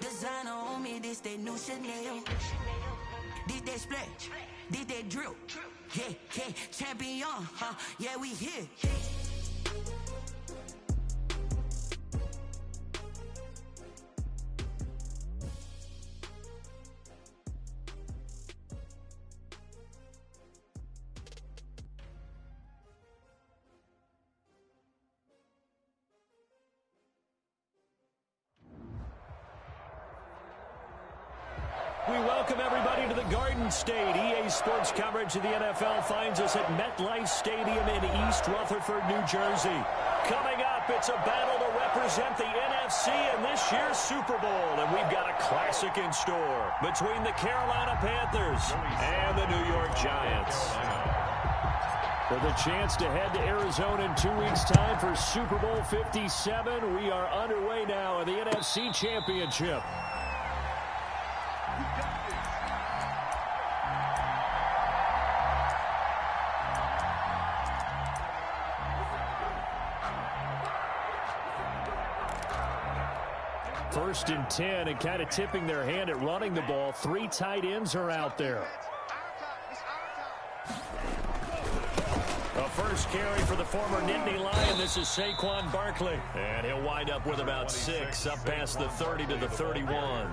Designer on me, this they new Chanel. This they split, this they drill. Yeah, yeah, champion, huh? Yeah, we here. We welcome everybody to the Garden State. EA Sports coverage of the NFL finds us at MetLife Stadium in East Rutherford, New Jersey. Coming up, it's a battle to represent the NFC in this year's Super Bowl. And we've got a classic in store between the Carolina Panthers and the New York Giants. With a chance to head to Arizona in 2 weeks' time for Super Bowl 57, we are underway now in the NFC Championship. First and 10, and kind of tipping their hand at running the ball. 3 tight ends are out there. A first carry for the former Nittany Lion. This is Saquon Barkley. And he'll wind up with about 6, up past the 30 to the 31.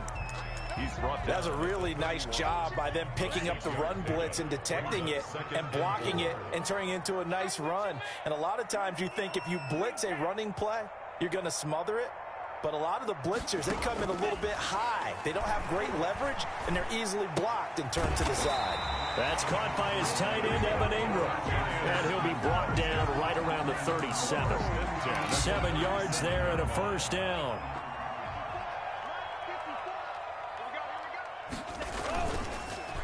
That's a really nice job by them picking up the run blitz and detecting it and blocking it and turning it into a nice run. And a lot of times you think if you blitz a running play, you're going to smother it. But a lot of the blitzers, they come in a little bit high. They don't have great leverage, and they're easily blocked and turned to the side. That's caught by his tight end, Evan Ingram. And he'll be brought down right around the 37. 7 yards there and a first down.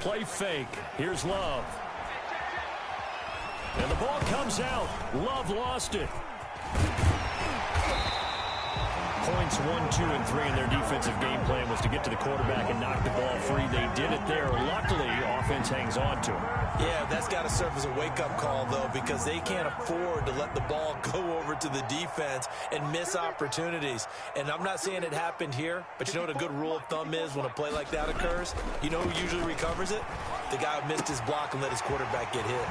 Play fake. Here's Love. And the ball comes out. Love lost it. Points 1, 2, and 3 in their defensive game plan was to get to the quarterback and knock the ball free. They did it there. Luckily, offense hangs on to him. Yeah, that's got to serve as a wake-up call, though, because they can't afford to let the ball go over to the defense and miss opportunities. And I'm not saying it happened here, but you know what a good rule of thumb is when a play like that occurs? You know who usually recovers it? The guy who missed his block and let his quarterback get hit.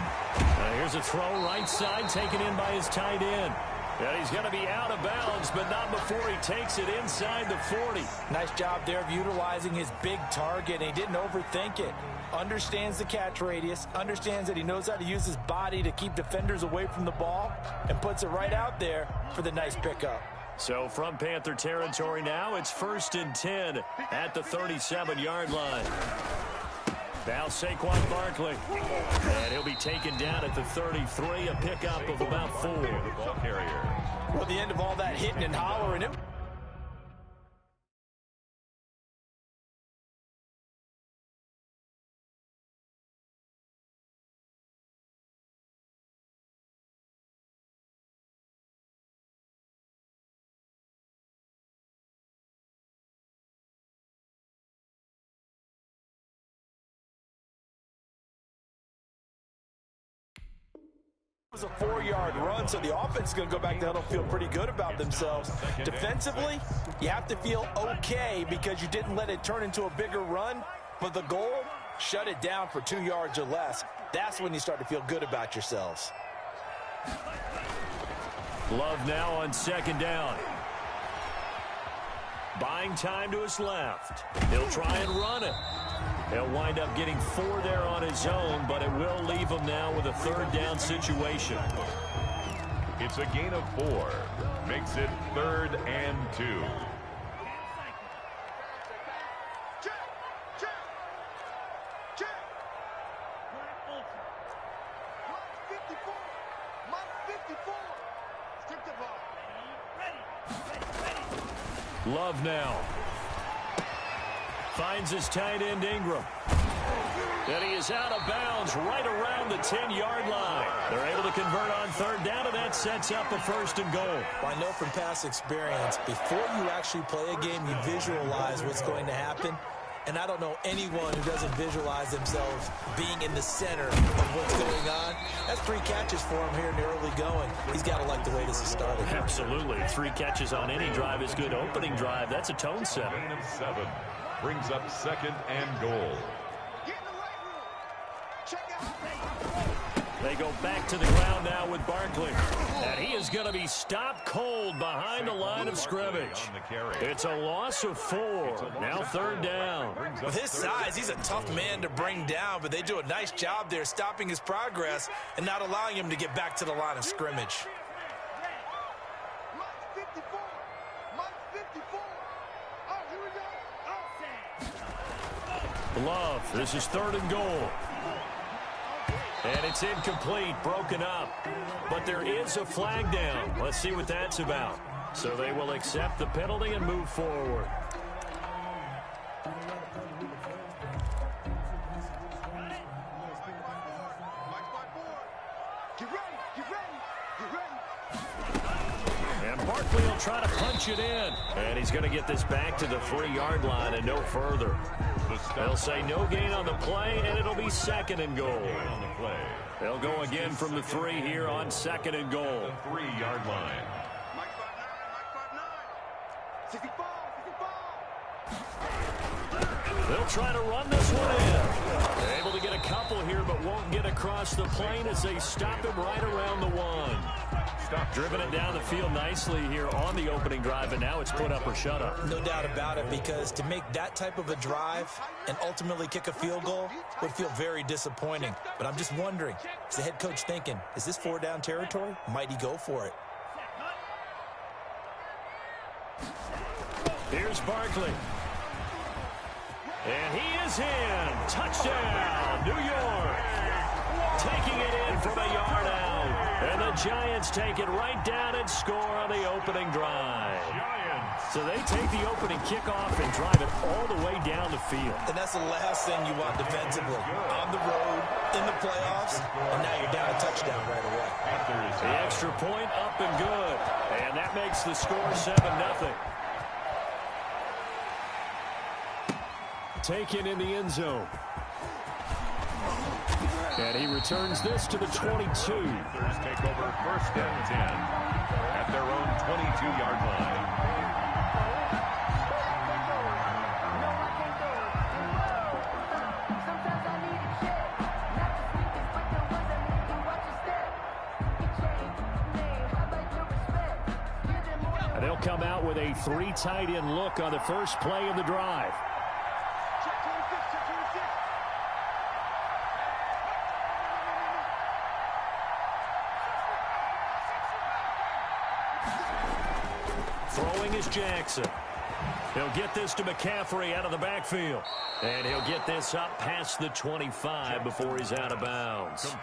Here's a throw right side taken in by his tight end. And he's going to be out of bounds, but not before he takes it inside the 40. Nice job there of utilizing his big target. He didn't overthink it. Understands the catch radius, understands that he knows how to use his body to keep defenders away from the ball, and puts it right out there for the nice pickup. So from Panther territory now, it's 1st and 10 at the 37-yard line. Now Saquon Barkley. And he'll be taken down at the 33, a pickup of about 4. Ball carrier. Well, the end of all that hitting and hollering, it was a 4-yard run, so the offense is going to go back to huddle, feel pretty good about themselves. Defensively, you have to feel okay because you didn't let it turn into a bigger run, but the goal, shut it down for 2 yards or less. That's when you start to feel good about yourselves. Love now on 2nd down. Buying time to his left. He'll try and run it. He'll wind up getting 4 there on his own, but it will leave him now with a 3rd down situation. It's a gain of 4. Makes it 3rd and 2. Love now. Finds his tight end, Ingram. And he is out of bounds right around the 10-yard line. They're able to convert on 3rd down, and that sets up a 1st and goal. Well, I know from past experience, before you actually play a game, you visualize what's going to happen. And I don't know anyone who doesn't visualize themselves being in the center of what's going on. That's 3 catches for him here in the early going. He's got to like the way this is started. Absolutely. 3 catches on any drive is good. Opening drive, that's a tone setter. Gain of 7 brings up 2nd and goal. They go back to the ground now with Barkley. And he is going to be stopped cold behind the line of scrimmage. It's a loss of 4. Now 3rd down. With his size, he's a tough man to bring down, but they do a nice job there stopping his progress and not allowing him to get back to the line of scrimmage. Love, this is 3rd and goal. And it's incomplete, broken up. But there is a flag down. Let's see what that's about. So they will accept the penalty and move forward. And Barkley will try to punch it in. And he's going to get this back to the 3-yard line and no further. They'll say no gain on the play, and it'll be 2nd and goal. They'll go again from the 3 here on 2nd and goal. 3-yard line. They'll try to run this one in. They're able to get a couple here, but won't get across the plane as they stop him right around the 1. Driven it down the field nicely here on the opening drive, and now it's put up or shut up. No doubt about it, because to make that type of a drive and ultimately kick a field goal would feel very disappointing. But I'm just wondering, is the head coach thinking, is this 4-down territory? Might he go for it? Here's Barkley. And he is in. Touchdown, New York. Taking it in from a yard out. And the Giants take it right down and score on the opening drive. So they take the opening kickoff and drive it all the way down the field. And that's the last thing you want defensively. On the road, in the playoffs, and now you're down a touchdown right away. The extra point up and good. And that makes the score 7-0. Taken in the end zone. And he returns this to the 22. Panthers take over 1st and 10 at their own 22-yard line. And they'll come out with a 3 tight end look on the first play of the drive. Throwing is Jackson. He'll get this to McCaffrey out of the backfield. And he'll get this up past the 25 before he's out of bounds.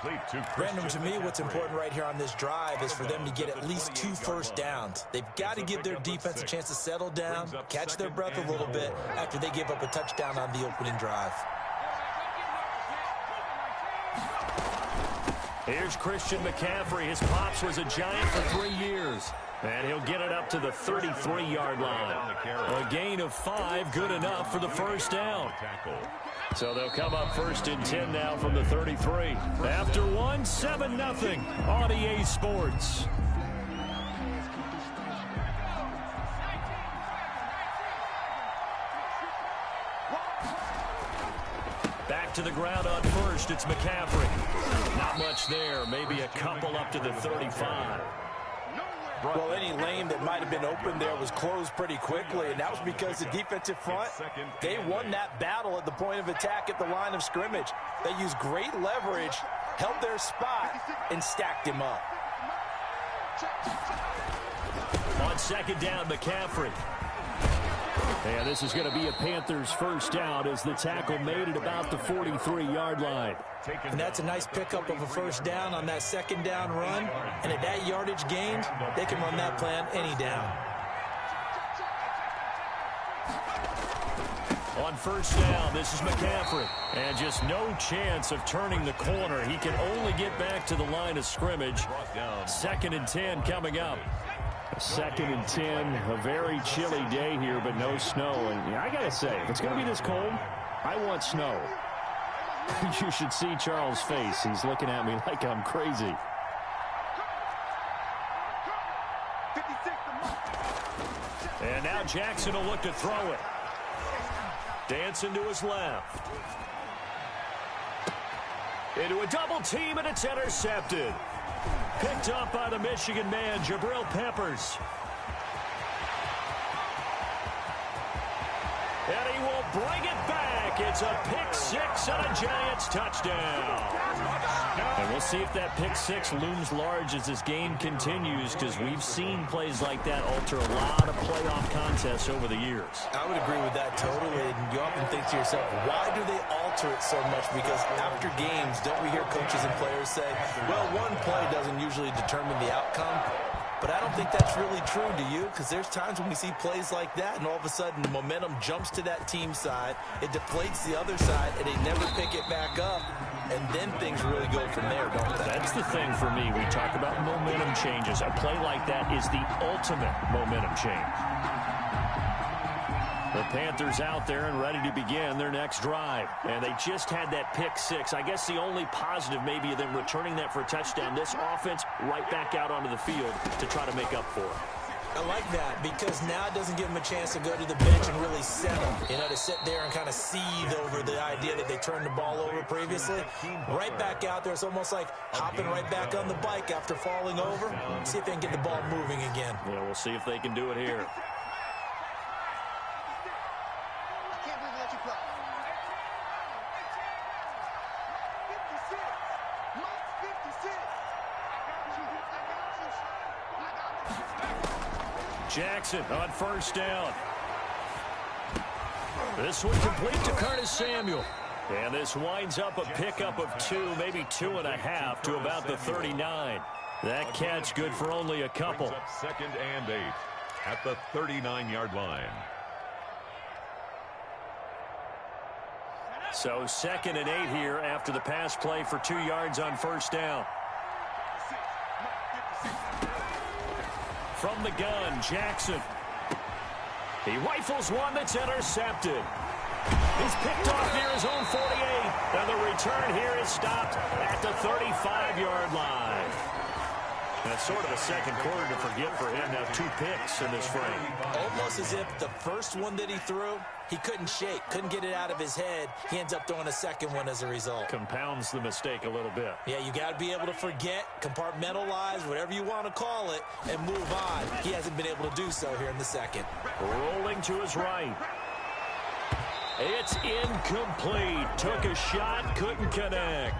Brandon, to me, what's important right here on this drive is for them to get at least 2 first downs. They've got to give their defense a chance to settle down, catch their breath a little bit after they give up a touchdown on the opening drive. Here's Christian McCaffrey. His pops was a Giant for 3 years. And he'll get it up to the 33-yard line. A gain of 5, good enough for the first down. So they'll come up 1st and 10 now from the 33. After 1, 7-0 on EA Sports. Back to the ground on 1st, it's McCaffrey. Not much there, maybe a couple up to the 35. Well, any lane that might have been open there was closed pretty quickly, and that was because the defensive front, they won that battle at the point of attack at the line of scrimmage. They used great leverage, held their spot, and stacked him up. On 2nd down, McCaffrey. And this is going to be a Panthers first down as the tackle made at about the 43-yard line. And that's a nice pickup of a first down on that 2nd down run. And at that yardage gained, they can run that plan any down. On 1st down, this is McCaffrey. And just no chance of turning the corner. He can only get back to the line of scrimmage. 2nd and 10 coming up. 2nd and 10, a very chilly day here, but no snow. And yeah, I got to say, if it's going to be this cold, I want snow. You should see Charles' face. He's looking at me like I'm crazy. And now Jackson will look to throw it. Dancing to his left. Into a double team, and it's intercepted. Picked up by the Michigan man, Jabril Peppers. And he will bring it back. It's a pick six and a Giants touchdown. And we'll see if that pick six looms large as this game continues, because we've seen plays like that alter a lot of playoff contests over the years. I would agree with that totally. And you often think to yourself, why do they alter it so much? Because after games, don't we hear coaches and players say, well, one play doesn't usually determine the outcome? But I don't think that's really true, do you? Because there's times when we see plays like that, and all of a sudden the momentum jumps to that team side, it deflates the other side, and they never pick it back up, and then things really go from there, don't they? That's the thing for me. We talk about momentum changes. A play like that is the ultimate momentum change. The Panthers out there and ready to begin their next drive. And they just had that pick six. I guess the only positive maybe of them returning that for a touchdown. This offense right back out onto the field to try to make up for it. I like that, because now it doesn't give them a chance to go to the bench and really settle. You know, to sit there and kind of seethe over the idea that they turned the ball over previously. Right back out there. It's almost like hopping right back on the bike after falling over. See if they can get the ball moving again. Yeah, we'll see if they can do it here. Jackson on first down. This one complete to Curtis Samuel. And this winds up a pickup of 2, maybe 2.5 to about the 39. That catch good for only a couple. Up 2nd and 8 at the 39-yard line. So 2nd and 8 here after the pass play for 2 yards on first down. From the gun, Jackson. He rifles one that's intercepted. He's picked off near his own 48. And the return here is stopped at the 35-yard line. That's sort of a second quarter to forget for him. Now 2 picks in this frame. Almost as if the first one that he threw, he couldn't shake, couldn't get it out of his head. He ends up throwing a second one as a result. Compounds the mistake a little bit. Yeah, you got to be able to forget, compartmentalize, whatever you want to call it, and move on. He hasn't been able to do so here in the second. Rolling to his right. It's incomplete. Took a shot, couldn't connect.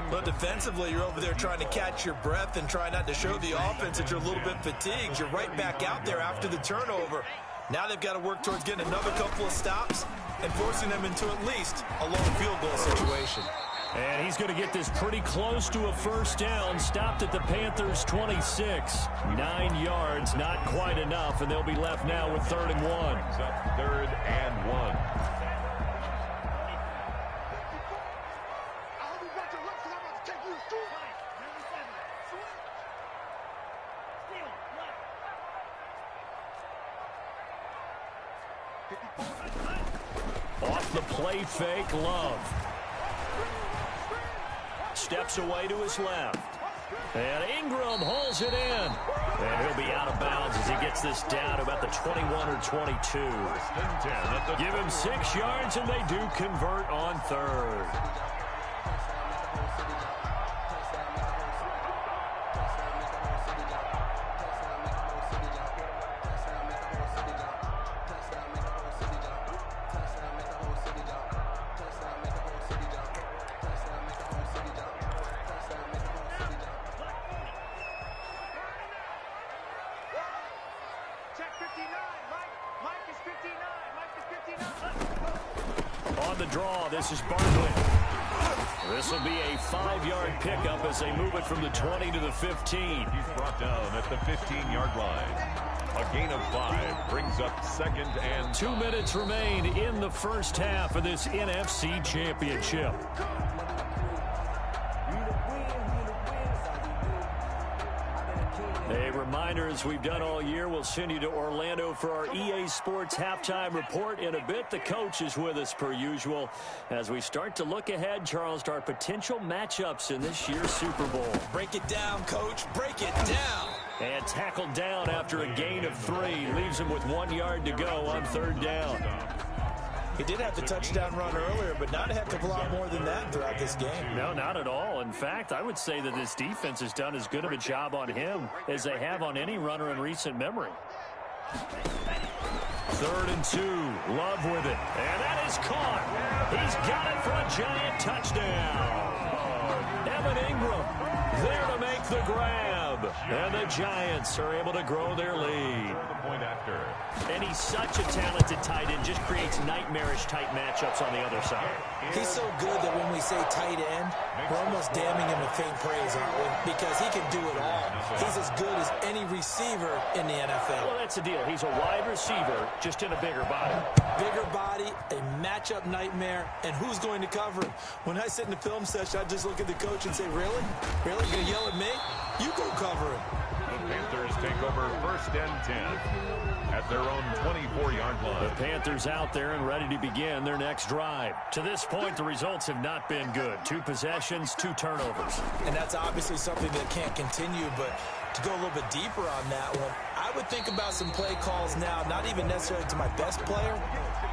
But defensively, you're over there trying to catch your breath and try not to show the offense that you're a little bit fatigued. You're right back out there after the turnover. Now they've got to work towards getting another couple of stops and forcing them into at least a long field goal situation. And he's going to get this pretty close to a first down. Stopped at the Panthers' 26. 9 yards, not quite enough, and they'll be left now with 3rd and 1. 3rd and 1. Off the play fake, Love. Steps away to his left. And Ingram holds it in. And he'll be out of bounds as he gets this down to about the 21 or 22. Give him 6 yards, and they do convert on 3rd. On the draw, this is Barkley. This will be a 5-yard pickup as they move it from the 20 to the 15. He's brought down at the 15-yard line. A gain of 5 brings up 2nd and 2 minutes remain in the first half of this NFC Championship. A reminder reminder, as we've done all year, we'll send you to Orlando for our EA Sports halftime report in a bit. The coach is with us per usual as we start to look ahead, Charles, to our potential matchups in this year's Super Bowl. Break it down, Coach. Break it down. And tackled down after a gain of 3. Leaves him with 1 yard to go on 3rd down. He did have the touchdown run earlier, but not a heck of a lot more than that throughout this game. No, not at all. In fact, I would say that this defense has done as good of a job on him as they have on any runner in recent memory. 3rd and 2. Love with it. And that is caught. He's got it for a Giant touchdown. Evan Ingram there to make the grab. And the Giants are able to grow their lead. And he's such a talented tight end, just creates nightmarish-type matchups on the other side. He's so good that when we say tight end, we're almost damning him with faint praise, aren't we? Because he can do it all. He's as good as any receiver in the NFL. Well, that's the deal. He's a wide receiver, just in a bigger body. Bigger body, a matchup nightmare, and who's going to cover him? When I sit in the film session, I just look at the coach and say, really? Really? You're going to yell at me? You go cover him. The Panthers take over 1st and 10 at their own 24-yard line. The Panthers out there and ready to begin their next drive. To this point, the results have not been good. 2 possessions, 2 turnovers. And that's obviously something that can't continue, but to go a little bit deeper on that one, I would think about some play calls now, not even necessarily to my best player,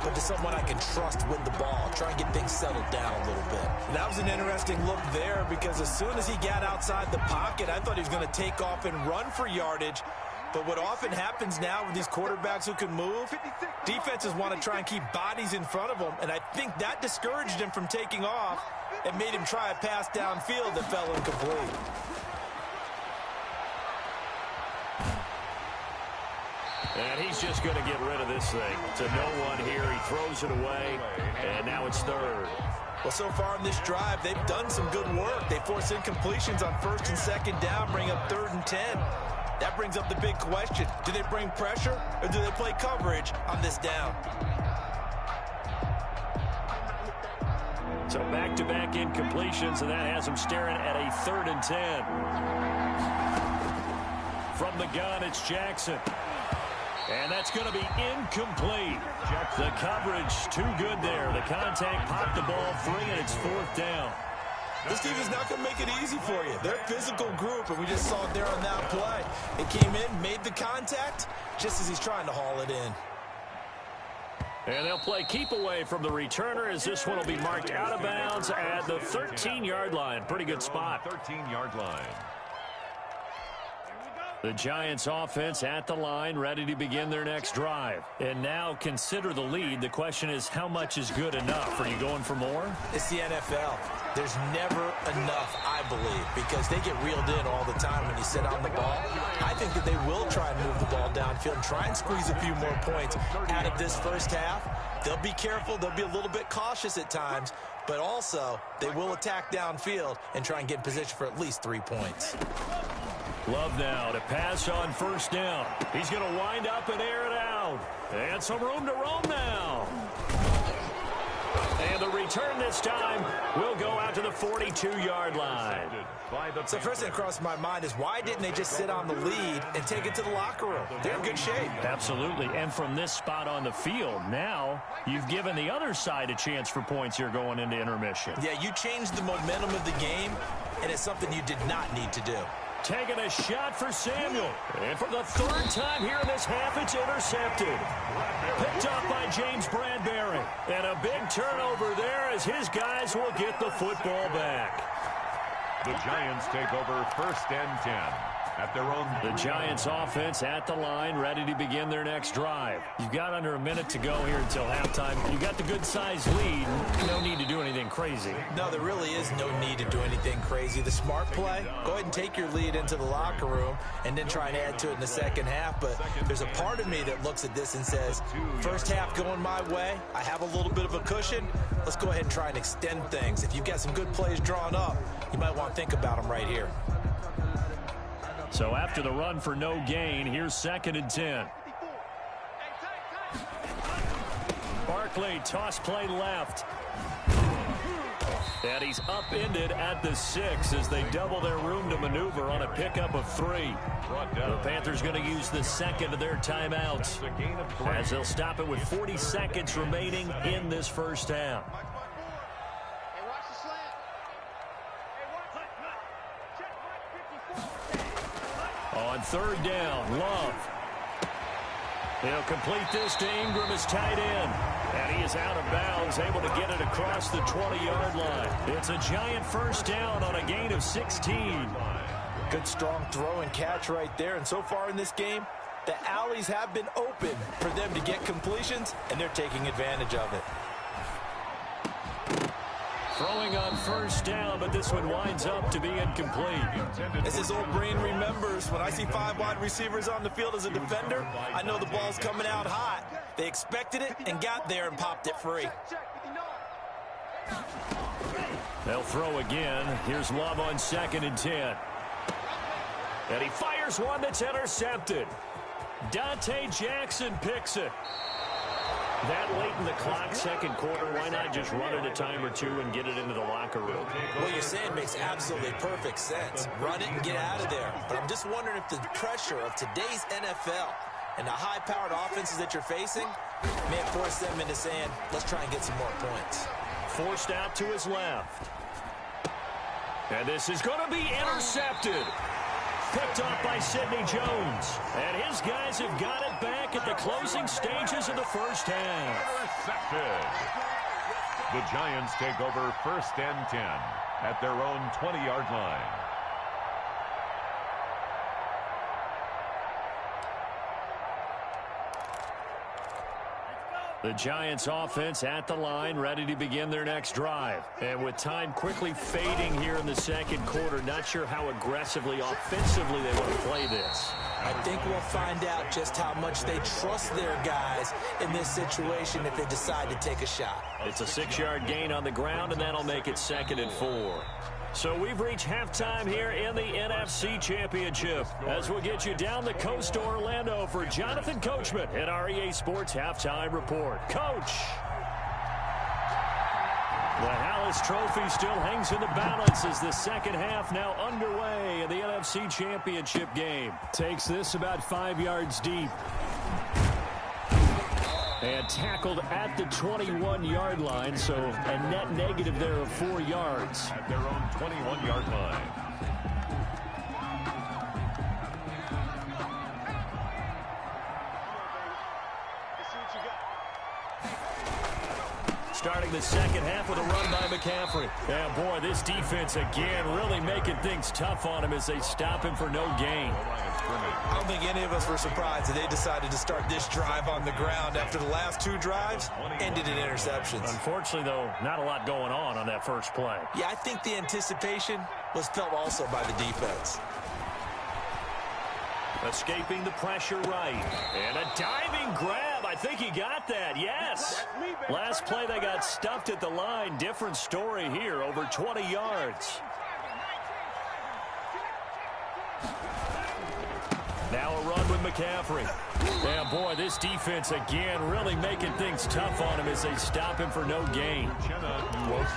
but to someone I can trust with the ball, try and get things settled down a little bit. And that was an interesting look there because as soon as he got outside the pocket, I thought he was going to take off and run for yardage. But what often happens now with these quarterbacks who can move, defenses want to try and keep bodies in front of them, and I think that discouraged him from taking off and made him try a pass downfield that fell incomplete. And he's just going to get rid of this thing. To no one here. He throws it away, and now it's 3rd. Well, so far in this drive, they've done some good work. They force incompletions on 1st and 2nd down, bring up 3rd and 10. That brings up the big question. Do they bring pressure, or do they play coverage on this down? So back-to-back incompletions, and that has them staring at a 3rd and 10. From the gun, it's Jackson. And that's going to be incomplete. The coverage too good there. The contact popped the ball free, and it's 4th down. This team is not going to make it easy for you. They're a physical group, and we just saw it there on that play. It came in, made the contact, just as he's trying to haul it in. And they'll play keep away from the returner as this one will be marked out of bounds at the 13-yard line. Pretty good spot. 13-yard line. The Giants offense at the line, ready to begin their next drive. And now consider the lead. The question is, how much is good enough? Are you going for more? It's the NFL. There's never enough, I believe, because they get reeled in all the time when you sit on the ball. I think that they will try and move the ball downfield and try and squeeze a few more points out of this first half. They'll be careful. They'll be a little bit cautious at times, but also they will attack downfield and try and get in position for at least 3 points. Love now to pass on 1st down. He's going to wind up and air it out. And some room to roam now. And the return this time will go out to the 42-yard line. So first thing that crossed my mind is why didn't they just sit on the lead and take it to the locker room? They're in good shape. Absolutely. And from this spot on the field, now you've given the other side a chance for points here going into intermission. Yeah, you changed the momentum of the game, and it's something you did not need to do. Taking a shot for Samuel. And for the 3rd time here in this half, it's intercepted. Picked up by James Bradbury. And a big turnover there as his guys will get the football back. The Giants take over 1st and 10 at their own. The Giants offense at the line, ready to begin their next drive. You've got under a minute to go here until halftime. You got the good-sized lead. No need to do anything crazy. No, there really is no need to do anything crazy. The smart play, go ahead and take your lead into the locker room and then try and add to it in the second half. But there's a part of me that looks at this and says, first half going my way, I have a little bit of a cushion. Let's go ahead and try and extend things. If you've got some good plays drawn up, you might want to think about them right here. So after the run for no gain, here's 2nd and 10. Barkley, toss play left. And he's upended at the 6 as they double their room to maneuver on a pickup of 3. The Panthers going to use the second of their timeouts as they'll stop it with 40 seconds remaining in this first half. On third down, Love. He'll complete this to Ingram as tight end. And he is out of bounds, able to get it across the 20-yard line. It's a giant first down on a gain of 16. Good strong throw and catch right there. And so far in this game, the alleys have been open for them to get completions, and they're taking advantage of it. Throwing on first down, but this one winds up to be incomplete. As his old brain remembers, when I see 5 wide receivers on the field as a defender, I know the ball's coming out hot. They expected it and got there and popped it free. They'll throw again. Here's Love on 2nd and 10. And he fires one that's intercepted. Dante Jackson picks it. That late in the clock, second quarter, why not just run it a time or two and get it into the locker room? What you're saying makes absolutely perfect sense. Run it and get out of there. But I'm just wondering if the pressure of today's NFL and the high-powered offenses that you're facing may force them into saying, let's try and get some more points. Forced out to his left. And this is going to be intercepted. Picked off by Sidney Jones. And his guys have got it back at the closing stages of the first half. Intercepted. The Giants take over 1st and 10 at their own 20-yard line. The Giants offense at the line, ready to begin their next drive. And with time quickly fading here in the second quarter, not sure how aggressively, offensively they want to play this. I think we'll find out just how much they trust their guys in this situation if they decide to take a shot. It's a 6-yard gain on the ground, and that'll make it 2nd and 4. So we've reached halftime here in the NFC Championship as we'll get you down the coast to Orlando for Jonathan Coachman at our EA Sports Halftime Report. Coach! The Hallis Trophy still hangs in the balance as the second half now underway in the NFC Championship game. Takes this about 5 yards deep. And tackled at the 21-yard line, so a net negative there of 4 yards. At their own 21-yard line. Starting the second half with a run by McCaffrey. And boy, this defense again really making things tough on him as they stop him for no gain. I don't think any of us were surprised that they decided to start this drive on the ground after the last 2 drives ended in interceptions. Unfortunately, though, not a lot going on that first play. Yeah, I think the anticipation was felt also by the defense. Escaping the pressure right. And a diving grab. I think he got that. Yes. Last play they got stuffed at the line. Different story here. Over 20 yards. Now a run with McCaffrey. Yeah, boy, this defense again really making things tough on him as they stop him for no gain.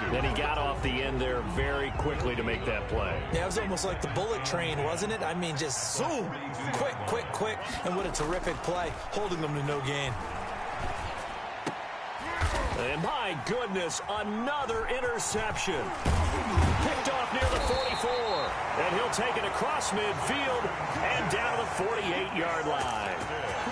Then he got off the end there very quickly to make that play. Yeah, it was almost like the bullet train, wasn't it? I mean, just zoom, quick, quick, quick, and what a terrific play, holding them to no gain. And my goodness, another interception. Picked off near the 44. And he'll take it across midfield and down to the 48-yard line.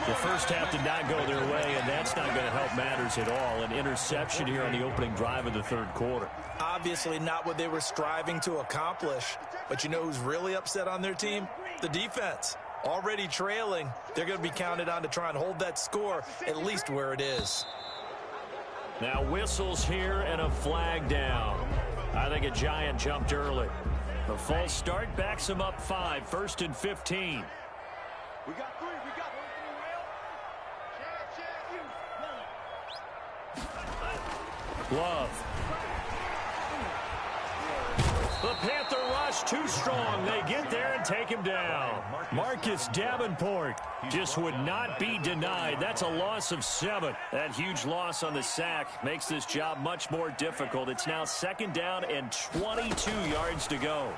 The first half did not go their way, and that's not going to help matters at all. An interception here on the opening drive of the third quarter. Obviously not what they were striving to accomplish. But you know who's really upset on their team? The defense. Already trailing. They're going to be counted on to try and hold that score at least where it is. Now whistles here and a flag down. I think a Giant jumped early. The false start backs him up 5, 1st and 15. We got 3. We got 3. Love. The Panther rush too strong. They get there and take him down. Marcus Davenport just would not be denied. That's a loss of 7. That huge loss on the sack makes this job much more difficult. It's now 2nd down and 22 yards to go.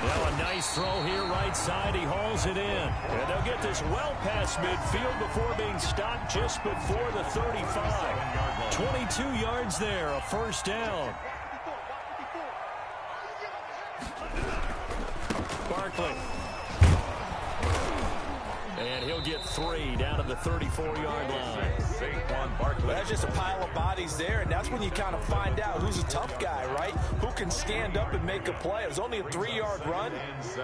Now a nice throw here right side. He hauls it in. And they'll get this well past midfield before being stopped just before the 35. 22 yards there, a 1st down. Barkley. And he'll get 3 down to the 34-yard line. Saquon Barkley. That's just a pile of bodies there, and that's when you kind of find out who's a tough guy, right? Who can stand up and make a play. It was only a 3-yard run,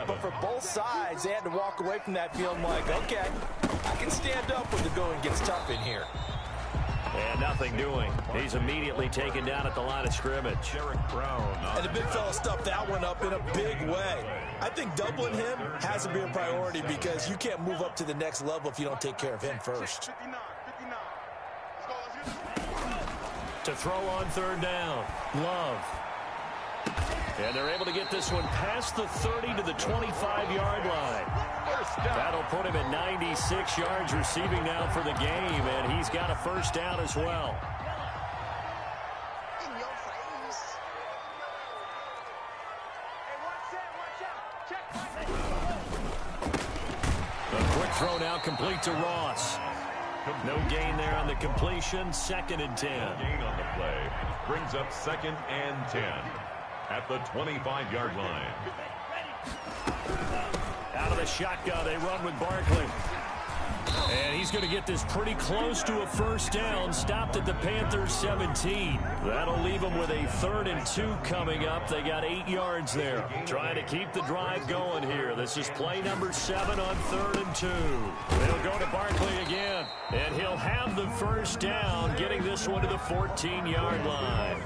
but for both sides, they had to walk away from that feeling like, okay, I can stand up when the going gets tough in here. And nothing doing. He's immediately taken down at the line of scrimmage. Derek Brown. And the big fella stuffed that one up in a big way. I think doubling him has to be a priority because you can't move up to the next level if you don't take care of him first. To throw on 3rd down. Love. And they're able to get this one past the 30 to the 25-yard line. That'll put him at 96 yards receiving now for the game, and he's got a 1st down as well. A quick throw now complete to Ross. No gain there on the completion. 2nd and 10. Gain on the play. Brings up 2nd and 10 at the 25-yard line. Out of the shotgun, they run with Barkley. And he's going to get this pretty close to a 1st down. Stopped at the Panthers 17. That'll leave them with a 3rd and 2 coming up. They got 8 yards there. Trying to keep the drive going here. This is play number 7 on 3rd and 2. They'll go to Barkley again. And he'll have the 1st down, getting this one to the 14-yard line.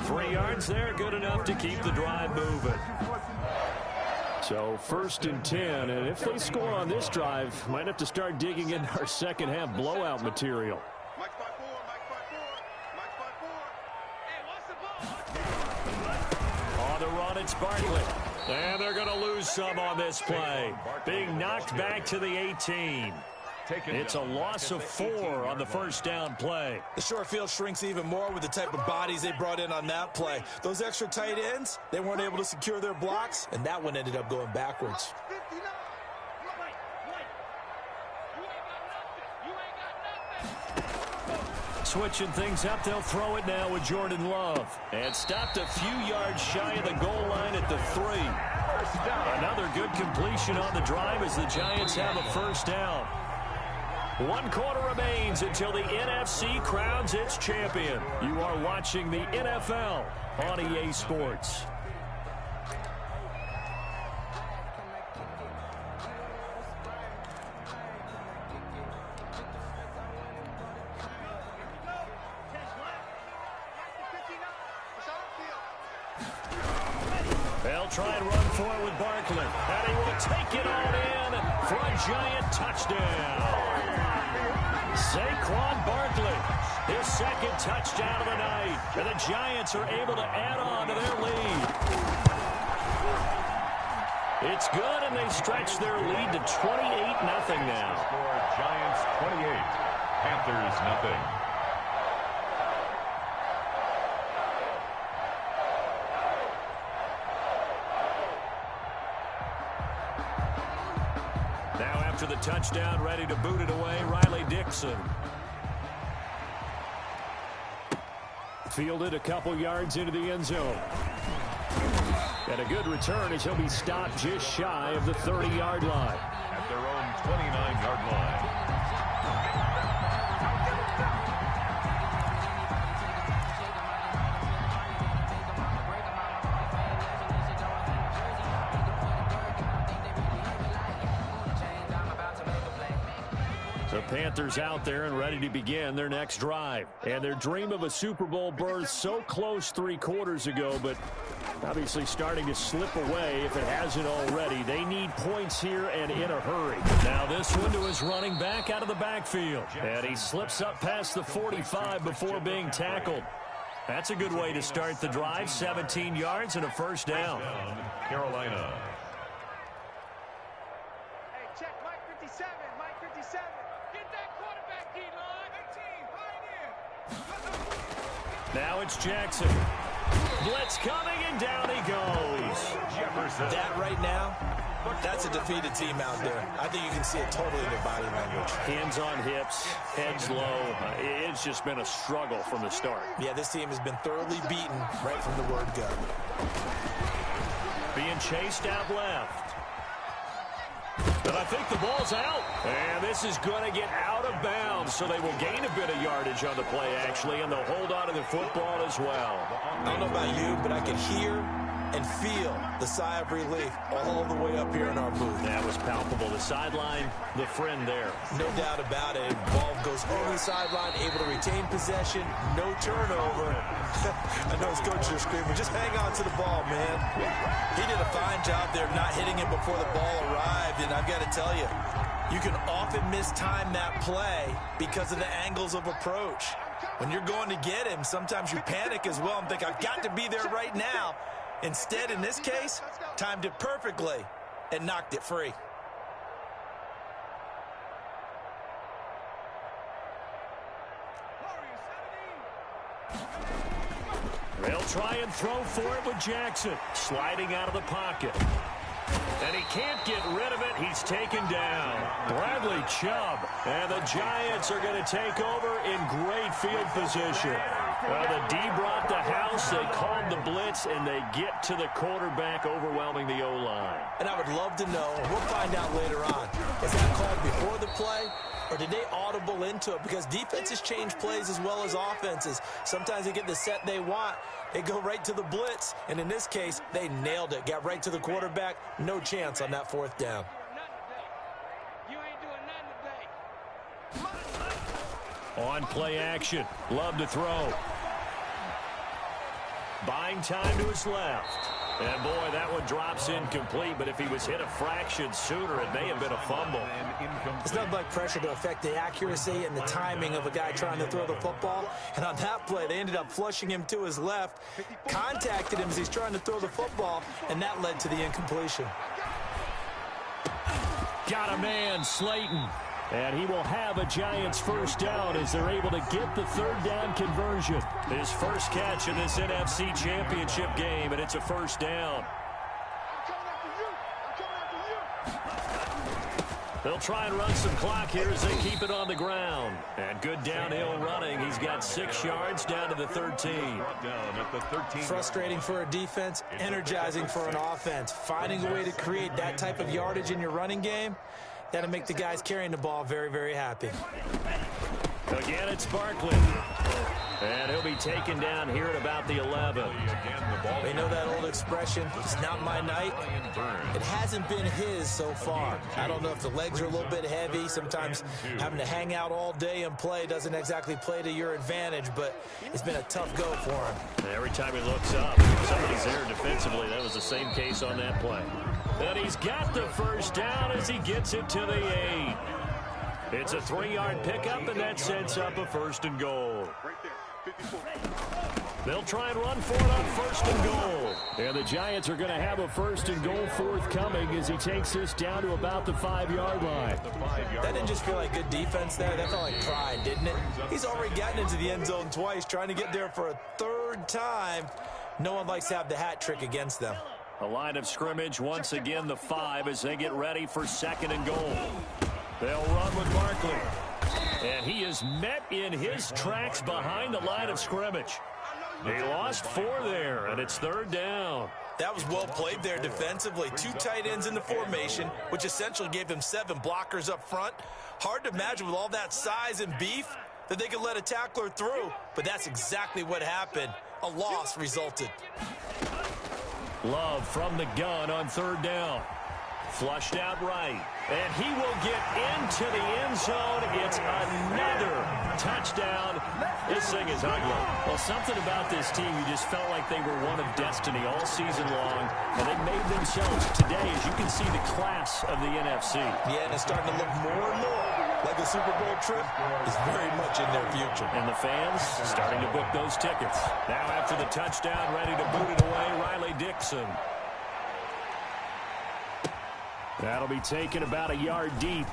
3 yards there, good enough to keep the drive moving. So 1st and 10, and if they score on this drive, might have to start digging into our second half blowout material. On the run, it's Barkley. And they're going to lose some on this play. Being knocked back to the 18. It's a loss of 4 on the 1st down play. The short field shrinks even more with the type of bodies they brought in on that play. Those extra tight ends, they weren't able to secure their blocks, and that one ended up going backwards. Switching things up, they'll throw it now with Jordan Love. And stopped a few yards shy of the goal line at the 3. Another good completion on the drive as the Giants have a 1st down. 1 quarter remains until the NFC crowns its champion. You are watching the NFL on EA Sports. They'll try and run for it with Barkley. And he will take it all in for a Giant touchdown. Saquon Barkley, his 2nd touchdown of the night. And the Giants are able to add on to their lead. It's good, and they stretch their lead to 28-0 now. Score Giants 28, Panthers nothing. After the touchdown, ready to boot it away, Riley Dixon. Fielded a couple yards into the end zone. And a good return as he'll be stopped just shy of the 30-yard line. At their own 29-yard line. The Panthers out there and ready to begin their next drive. And their dream of a Super Bowl berth so close 3 quarters ago, but obviously starting to slip away if it hasn't already. They need points here and in a hurry. Now this one to his running back out of the backfield. And he slips up past the 45 before being tackled. That's a good way to start the drive. 17 yards and a first down. Carolina. Hey, check Mike 57. Mike 57. Get that quarterback, D-line. 18, right here. Now it's Jackson. Blitz coming, and down he goes. Jefferson. That right now, that's a defeated team out there. I think you can see it totally in their body language. Hands on hips, heads low. It's just been a struggle from the start. Yeah, this team has been thoroughly beaten right from the word go. Being chased out left. But I think the ball's out. And this is going to get out of bounds, so they will gain a bit of yardage on the play, actually, and they'll hold on to the football as well. I don't know about you, but I could hear and feel the sigh of relief all the way up here in our booth. That was palpable. The sideline, the friend there. No doubt about it. Ball goes over the sideline, able to retain possession, no turnover. I know his coaches are screaming, just hang on to the ball, man. He did a fine job there not hitting it before the ball arrived, and I've got to tell you, you can often mistime that play because of the angles of approach. When you're going to get him, sometimes you panic as well and think, I've got to be there right now. Instead, in this case, timed it perfectly and knocked it free. They'll try and throw for it with Jackson. Sliding out of the pocket. And he can't get rid of it. He's taken down. Bradley Chubb. And the Giants are going to take over in great field position. Well, the D brought the house. They called the blitz, and they get to the quarterback, overwhelming the O-line. And I would love to know, we'll find out later on, was that called before the play, or did they audible into it? Because defenses change plays as well as offenses. Sometimes they get the set they want. They go right to the blitz, and in this case, they nailed it. Got right to the quarterback. No chance on that fourth down. You ain't doing nothing today. On play action. Love to throw. Buying time to his left. And, boy, that one drops incomplete, but if he was hit a fraction sooner, it may have been a fumble. It's nothing like pressure to affect the accuracy and the timing of a guy trying to throw the football. And on that play, they ended up flushing him to his left, contacted him as he's trying to throw the football, and that led to the incompletion. Got a man, Slayton. And he will have a Giants first down as they're able to get the third down conversion. His first catch in this NFC Championship game, and it's a first down. They'll try and run some clock here as they keep it on the ground. And good downhill running. He's got 6 yards down to the 13. Frustrating for a defense, energizing for an offense. Finding a way to create that type of yardage in your running game, that'll make the guys carrying the ball very, very happy. Again, it's Barkley. And he'll be taken down here at about the 11. They know that old expression, it's not my night. It hasn't been his so far. I don't know if the legs are a little bit heavy. Sometimes having to hang out all day and play doesn't exactly play to your advantage, but it's been a tough go for him. Every time he looks up, somebody's there defensively. That was the same case on that play. And he's got the first down as he gets it to the 8. It's a 3-yard pickup, and that sets up a first and goal. They'll try and run for it on first and goal. And the Giants are going to have a first and goal forthcoming as he takes this down to about the 5-yard line. That didn't just feel like good defense there. That felt like pride, didn't it? He's already gotten into the end zone twice, trying to get there for a third time. No one likes to have the hat trick against them. A line of scrimmage, once again the 5 as they get ready for second and goal. They'll run with Barkley. And he is met in his tracks behind the line of scrimmage. He lost 4 there, and it's third down. That was well played there defensively. 2 tight ends in the formation, which essentially gave them 7 blockers up front. Hard to imagine with all that size and beef that they could let a tackler through, but that's exactly what happened. A loss resulted. Love from the gun on third down. Flushed out right. And he will get into the end zone. It's another touchdown. This thing is ugly. Well, something about this team, you just felt like they were one of destiny all season long. And they made themselves today, as you can see, the class of the NFC. Yeah, and it's starting to look more and more like a Super Bowl trip is very much in their future. And the fans starting to book those tickets. Now after the touchdown, ready to boot it away, Riley Dixon. That'll be taken about a yard deep.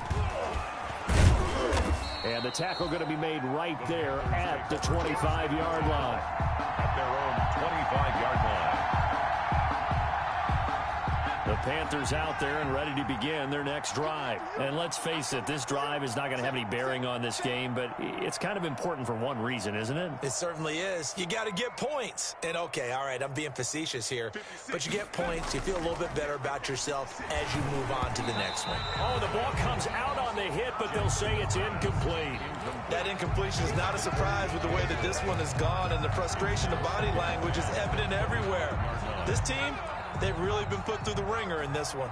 And the tackle going to be made right there at the 25-yard line. At their own 25-yard line. The Panthers out there and ready to begin their next drive. And let's face it, this drive is not going to have any bearing on this game, but it's kind of important for one reason, isn't it? It certainly is. You got to get points. And, okay, all right, I'm being facetious here, but you get points. You feel a little bit better about yourself as you move on to the next one. Oh, the ball comes out on the hit, but they'll say it's incomplete. That incompletion is not a surprise with the way that this one has gone, and the frustration of body language is evident everywhere. This team, they've really been put through the ringer in this one.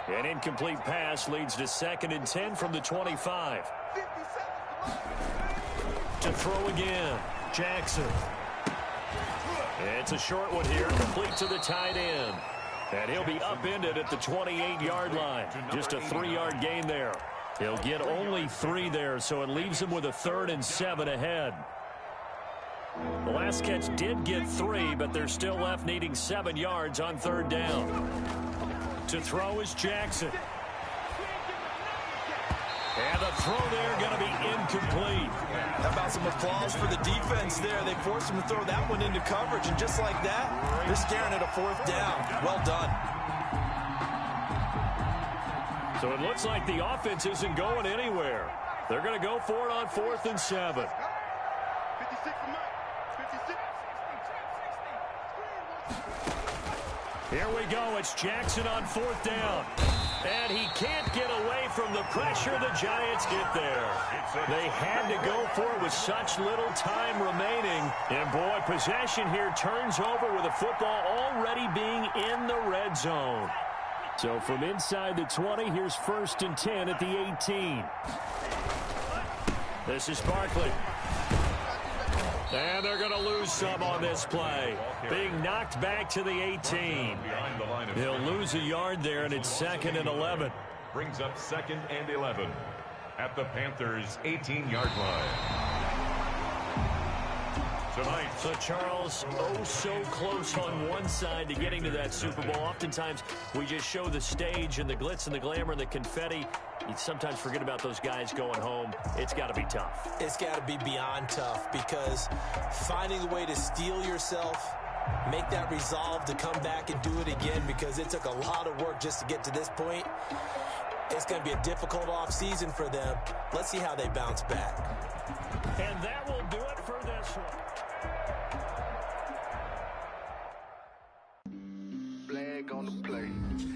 An incomplete pass leads to 2nd and 10 from the 25. To throw again, Jackson. It's a short one here, complete to the tight end. And he'll be upended at the 28-yard line. Just a 3-yard gain there. He'll get only 3 there, so it leaves him with a 3rd and 7 ahead. The last catch did get 3, but they're still left needing 7 yards on 3rd down. To throw is Jackson. And the throw there going to be incomplete. How about some applause for the defense there? They forced him to throw that one into coverage, and just like that, they're staring at a 4th down. Well done. So it looks like the offense isn't going anywhere. They're going to go for it on 4th and 7. Here we go. It's Jackson on 4th down. And he can't get away from the pressure. The Giants get there. They had to go for it with such little time remaining. And, boy, possession here turns over with the football already being in the red zone. So from inside the 20, here's 1st and 10 at the 18. This is Barkley. And they're going to lose some on this play. Being knocked back to the 18. He'll lose a yard there, and it's 2nd and 11. Brings up 2nd and 11 at the Panthers' 18-yard line. Tonight, So, Charles, oh so close on one side to getting to that Super Bowl. Oftentimes, we just show the stage and the glitz and the glamour and the confetti. You sometimes forget about those guys going home. It's got to be tough. It's got to be beyond tough, because finding a way to steel yourself, make that resolve to come back and do it again, because it took a lot of work just to get to this point. It's going to be a difficult offseason for them. Let's see how they bounce back. And that will do it for this one. Flag on the play.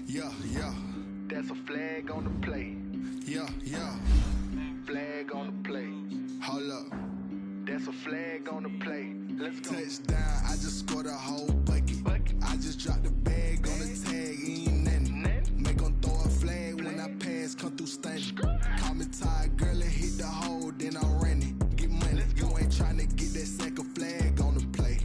Yeah, yeah. That's a flag on the play. Yeah, yeah. Flag on the play. Hold up. That's a flag on the play. Let's go. Touchdown, I just scored a whole bucket. I just dropped the bag on the tag, ain't nothing. Make 'em throw a flag when I pass, come through stunning. Call me tired, girl, and hit the hole, then I'm running. Get money, you ain't tryna get that second flag on the play.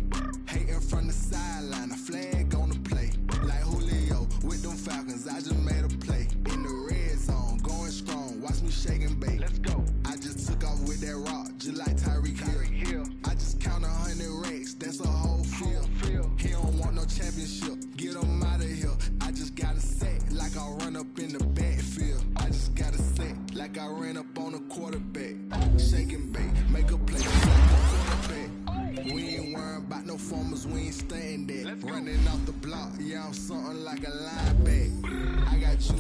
Hating from the sideline, a flag on the play. Like Julio with them Falcons, I just made a play. In the red zone, going strong, watch me shake and bake. Let's go. I just took off with that rock, just like Tyreek Hill. I just count 100 racks, that's a whole field. He don't want no championship, get him out of here. I just got a set, like I run up in the backfield. I just got a set, like I ran up on a quarterback. Shake and bake, make a play, just like a quarterback. We ain't worrying about no formers, we ain't staying there. Running off the block, yeah, I'm something like a linebacker. I got you,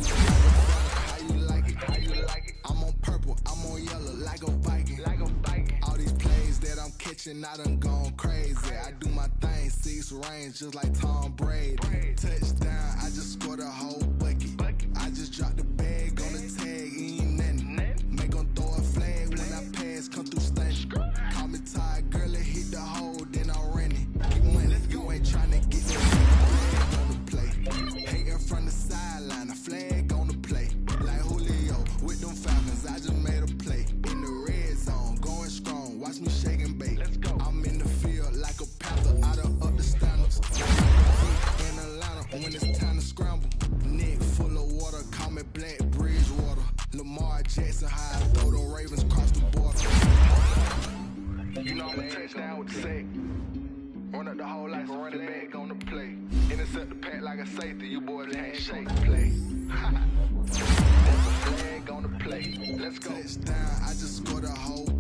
how you like it, how you like it. I'm on purple, I'm on yellow, like a Viking. All these plays that I'm catching, I done gone crazy. I do my thing, 6 range, just like Tom Brady. Touchdown, I just scored a whole bucket. I just dropped the bag on the tag, ain't nothing. Make 'em throw a flag when I pass, come through stunning. Call me tired, girl, and hit the hole, then I'm running. Get money, you ain't tryna get that flag on the play. Hating from the sideline, a flag on the play. Like Julio with them Falcons, I just made a play. In the red zone, going strong, watch me shake and bake. Let's go. I'm in the field like a panther, out of up the standards. In Atlanta, when it's time to scramble. Next playing safety. You boys ain't shake play. That's a flag on the play. Let's go. Touchdown, I just scored a whole